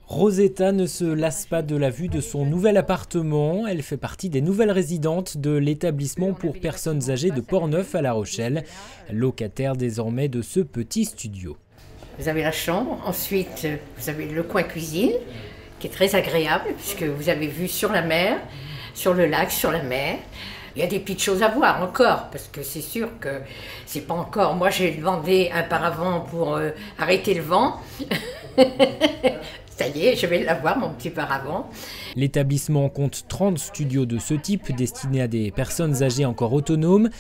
Rosetta ne se lasse pas de la vue de son nouvel appartement. Elle fait partie des nouvelles résidentes de l'établissement pour personnes âgées de Portneuf à La Rochelle, locataire désormais de ce petit studio. Vous avez la chambre, ensuite vous avez le coin cuisine qui est très agréable puisque vous avez vue sur la mer, sur le lac, sur la mer. Il y a des petites choses à voir encore parce que c'est sûr que c'est pas encore. Moi j'ai demandé un paravent pour arrêter le vent. Ça y est, je vais l'avoir, mon petit paravent. L'établissement compte 30 studios de ce type destinés à des personnes âgées encore autonomes.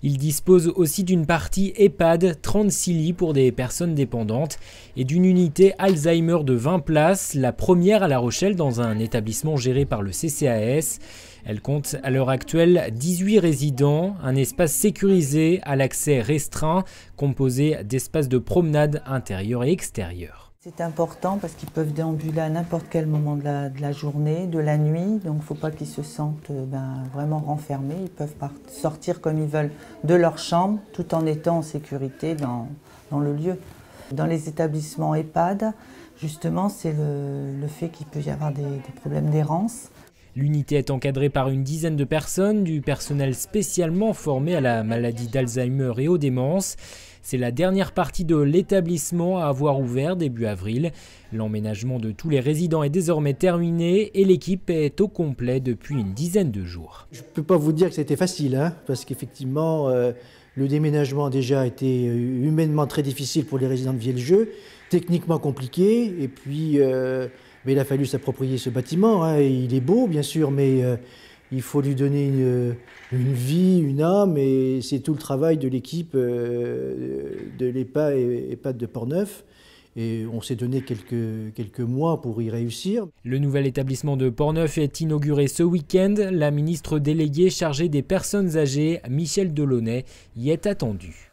Il dispose aussi d'une partie EHPAD, 36 lits pour des personnes dépendantes et d'une unité Alzheimer de 20 places, la première à La Rochelle dans un établissement géré par le CCAS. Elle compte à l'heure actuelle 18 résidents, un espace sécurisé à l'accès restreint, composé d'espaces de promenade intérieurs et extérieurs. C'est important parce qu'ils peuvent déambuler à n'importe quel moment de la journée, de la nuit, donc il ne faut pas qu'ils se sentent vraiment renfermés. Ils peuvent sortir comme ils veulent de leur chambre tout en étant en sécurité dans le lieu. Dans les établissements EHPAD, justement, c'est le fait qu'il peut y avoir des problèmes d'errance. L'unité est encadrée par une dizaine de personnes, du personnel spécialement formé à la maladie d'Alzheimer et aux démences. C'est la dernière partie de l'établissement à avoir ouvert début avril. L'emménagement de tous les résidents est désormais terminé et l'équipe est au complet depuis une dizaine de jours. Je ne peux pas vous dire que c'était facile, parce qu'effectivement, le déménagement a déjà été humainement très difficile pour les résidents de Vieljeu, techniquement compliqué, et puis mais il a fallu s'approprier ce bâtiment. Il est beau, bien sûr, mais il faut lui donner une vie, une âme, et c'est tout le travail de l'équipe de l'EHPAD de Portneuf. Et on s'est donné quelques mois pour y réussir. Le nouvel établissement de Portneuf est inauguré ce week-end. La ministre déléguée chargée des personnes âgées, Michèle Delaunay, y est attendue.